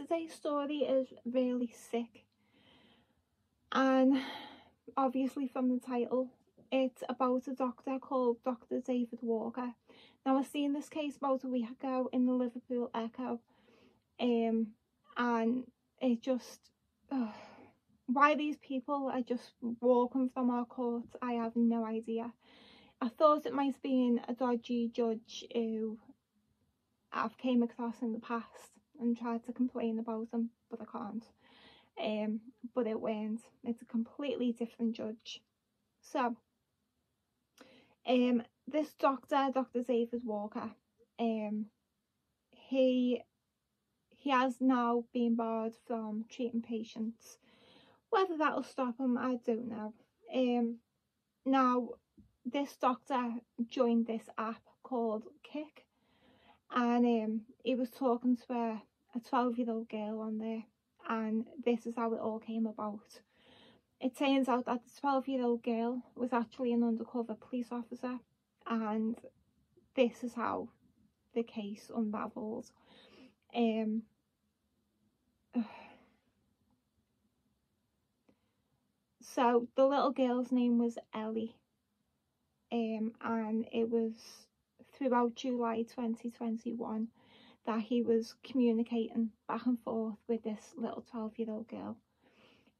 today's story is really sick, and obviously from the title, it's about a doctor called Dr. David Walker. Now, I seen this case about a week ago in the Liverpool Echo, and it just, why these people are just walking from our courts, I have no idea. I thought it might have been a dodgy judge who I've came across in the past and tried to complain about them, but I can't. But it weren't. It's a completely different judge. So, this doctor, Dr. David Walker, he has now been barred from treating patients. Whether that'll stop him, I don't know. Now, this doctor joined this app called Kick, and he was talking to a 12-year-old girl on there, and this is how it all came about. It turns out that the 12-year-old girl was actually an undercover police officer, and this is how the case unravelled. So the little girl's name was Ellie, and it was throughout July 2021 that he was communicating back and forth with this little 12-year-old girl.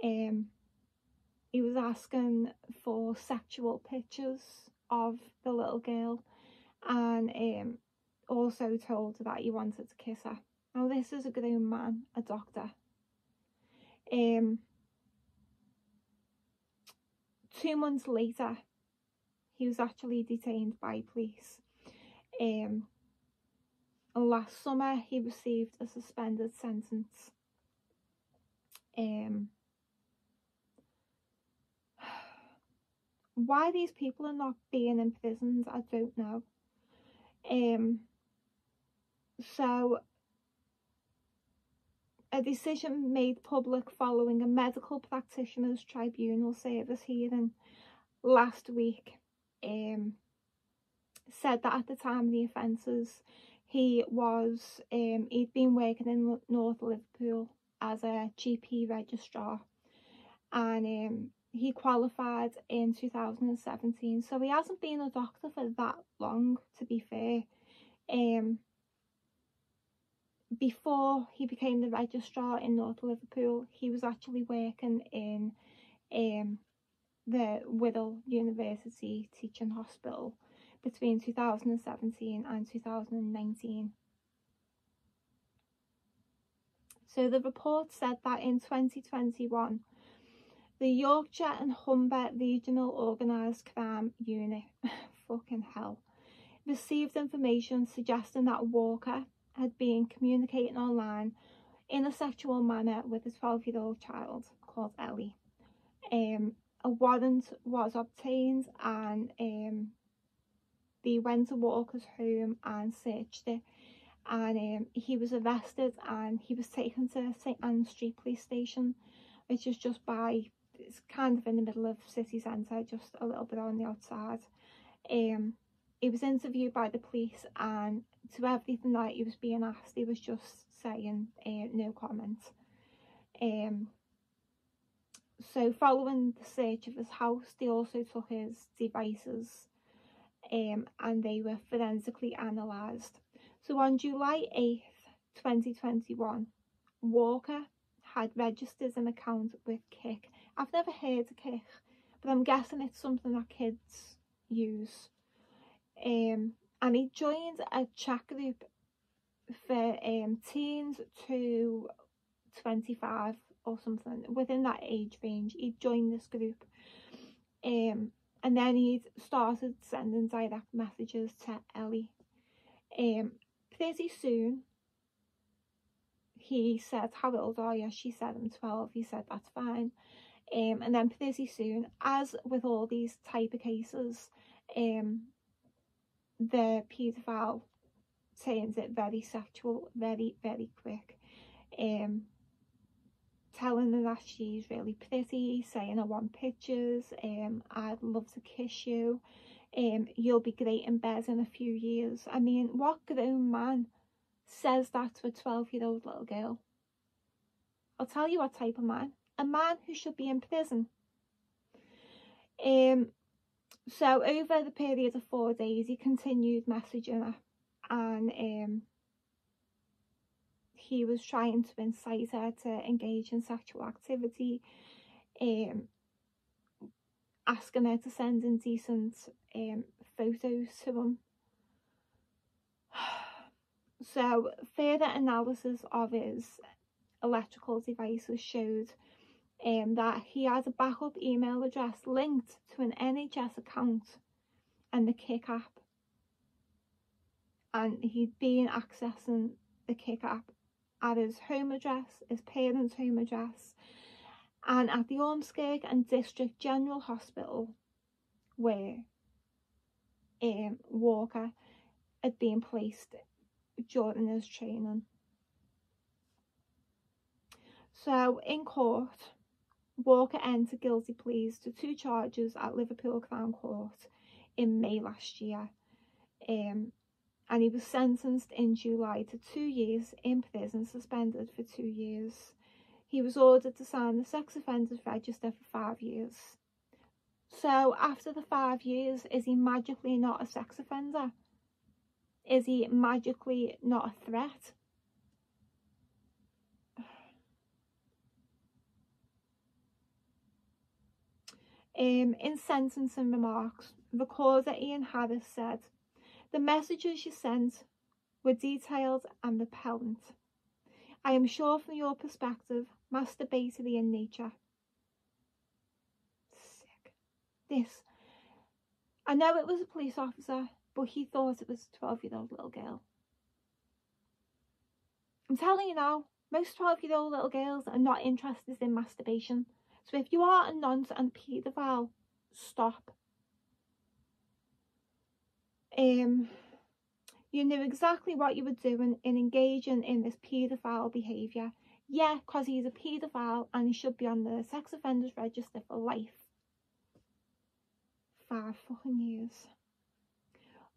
He was asking for sexual pictures of the little girl, and also told her that he wanted to kiss her. Now, this is a grown man, a doctor. 2 months later, he was actually detained by police. Last summer, he received a suspended sentence. Why these people are not being imprisoned, I don't know. So, a decision made public following a medical practitioners tribunal service hearing last week said that at the time of the offences, he'd been working in North Liverpool as a GP registrar, and he qualified in 2017, so he hasn't been a doctor for that long, to be fair. Before he became the registrar in North Liverpool, he was actually working in the Whittle University Teaching Hospital between 2017 and 2019. So the report said that in 2021, the Yorkshire and Humber Regional Organised Crime Unit, fucking hell, received information suggesting that Walker had been communicating online in a sexual manner with a 12-year-old child called Ellie. A warrant was obtained, and they went to Walker's home and searched it, and he was arrested and he was taken to St Anne Street Police Station, which is just by, it's kind of in the middle of city centre, just a little bit on the outside. He was interviewed by the police, and to everything that he was being asked, he was just saying no comment. So following the search of his house, they also took his devices, and they were forensically analysed. So on July 8th, 2021, Walker had registered an account with Kick. I've never heard of Kick, but I'm guessing it's something that kids use. And he joined a chat group for teens to 25 or something, within that age range. He joined this group, and then he started sending direct messages to Ellie. Pretty soon, he said, "How old are you?" She said, "I'm 12. He said, "That's fine." And then pretty soon, as with all these type of cases, the paedophile turns it very sexual, very, very quick. Telling her that she's really pretty, saying, "I want pictures, I'd love to kiss you, you'll be great in bed in a few years." I mean, what grown man says that to a 12-year-old little girl? I'll tell you what type of man. A man who should be in prison. So over the period of 4 days, he continued messaging her, and he was trying to incite her to engage in sexual activity, asking her to send indecent photos to him. So further analysis of his electrical devices showed that he has a backup email address linked to an NHS account and the Kick app, and he'd been accessing the Kick app at his home address, his parents' home address, and at the Ormskirk and District General Hospital, where Walker had been placed during his training. So in court, Walker entered guilty pleas to 2 charges at Liverpool Crown Court in May last year, and he was sentenced in July to 2 years in prison, suspended for 2 years. He was ordered to sign the sex offenders register for 5 years. So after the 5 years, is he magically not a sex offender? Is he magically not a threat? In sentencing remarks, recorder Ian Harris said, "The messages you sent were detailed and repellent. I am sure from your perspective, masturbatory in nature." Sick. This. I know it was a police officer, but he thought it was a 12-year-old little girl. I'm telling you now, most 12-year-old little girls are not interested in masturbation. So if you are a nonce and a paedophile, stop. You knew exactly what you were doing in engaging in this paedophile behaviour. Yeah, because he's a paedophile and he should be on the sex offenders register for life. 5 fucking years.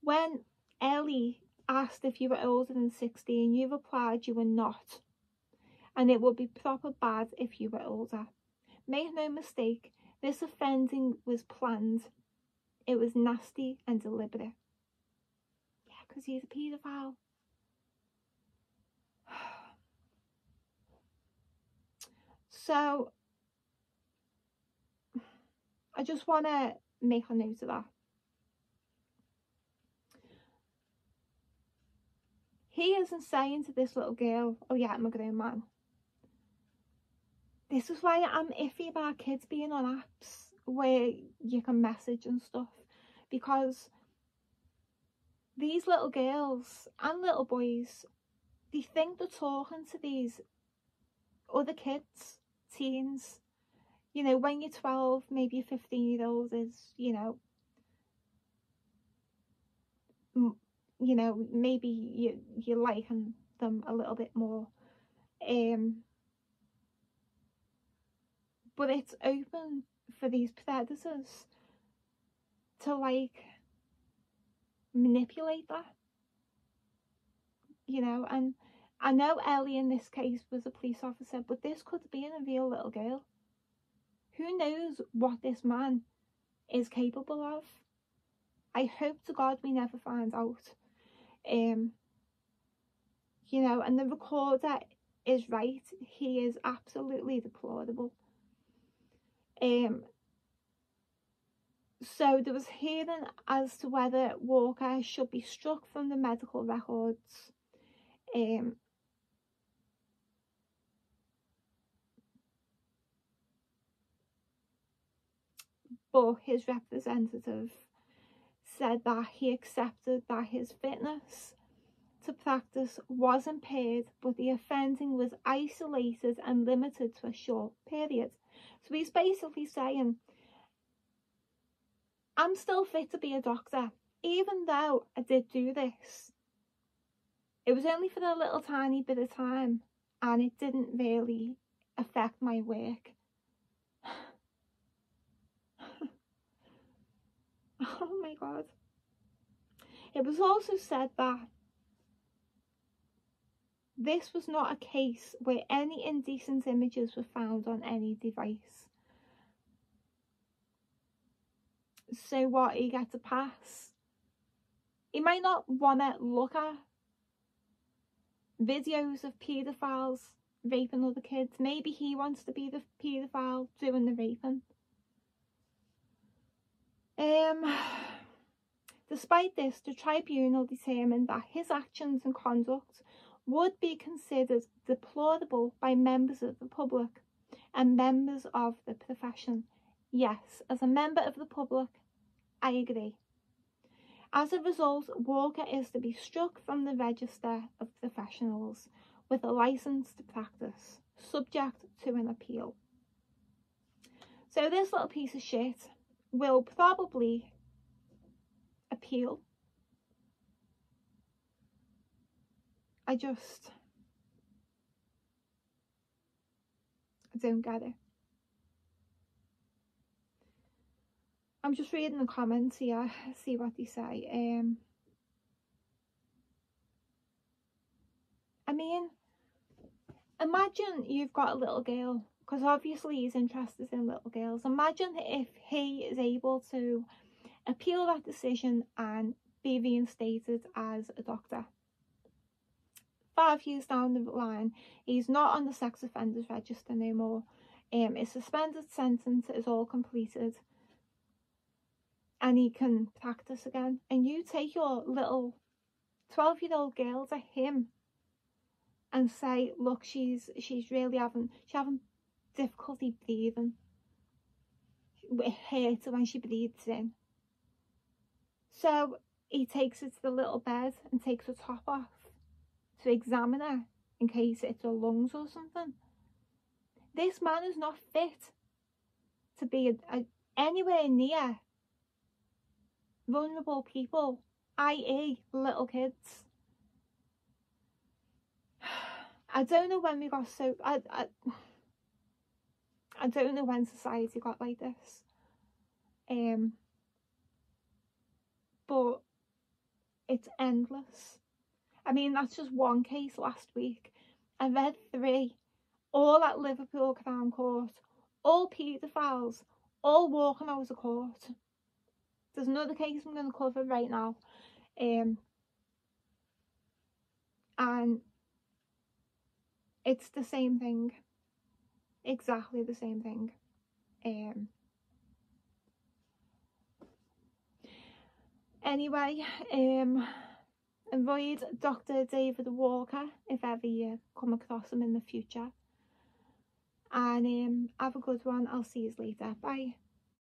When Ellie asked if you were older than 16, you replied you were not. And it would be proper bad if you were older. Make no mistake, this offending was planned. It was nasty and deliberate. Yeah, because he's a paedophile. So, I just want to make a note of that. He isn't saying to this little girl, "Oh yeah, I'm a grown man." This is why I'm iffy about kids being on apps where you can message and stuff, because these little girls and little boys, they think they're talking to these other kids, teens. You know, when you're 12, maybe a 15-year-old is, you know, maybe you're liking them a little bit more. But it's open for these predators to like manipulate that, you know. And I know Ellie in this case was a police officer, but this could have been a real little girl. Who knows what this man is capable of? I hope to God we never find out. You know, and the recorder is right. He is absolutely deplorable. So there was hearing as to whether Walker should be struck from the medical records. But his representative said that he accepted that his fitness to practice was impaired, but the offending was isolated and limited to a short period. So he's basically saying, I'm still fit to be a doctor, even though I did do this. It was only for a little tiny bit of time, and it didn't really affect my work. Oh my God. It was also said that This was not a case where any indecent images were found on any device. So what, he gets a pass? He might not want to look at videos of paedophiles raping other kids. Maybe he wants to be the paedophile doing the raping. Despite this, the tribunal determined that his actions and conduct would be considered deplorable by members of the public and members of the profession. Yes, as a member of the public, I agree. As a result, Walker is to be struck from the register of professionals with a licence to practice, subject to an appeal. So this little piece of shit will probably appeal. I don't get it. I'm just reading the comments here, see what they say. I mean, imagine you've got a little girl, because obviously he's interested in little girls. Imagine if he is able to appeal that decision and be reinstated as a doctor. 5 years down the line, he's not on the sex offenders register no more. His suspended sentence is all completed, and he can practice again. And you take your little 12-year-old girl to him and say, look, she's really having difficulty breathing. It hurts when she breathes in. So he takes her to the little bed and takes her top off to examine her in case it's her lungs or something. This man is not fit to be anywhere near vulnerable people, i.e. little kids. I don't know when we got so... I don't know when society got like this. But it's endless. I mean, that's just one case last week. I read 3, all at Liverpool Crown Court, all paedophiles, all walking out of court. There's another case I'm going to cover right now. And it's the same thing. Exactly the same thing. Anyway, avoid Dr. David Walker if ever you come across him in the future. And have a good one. I'll see you later. Bye.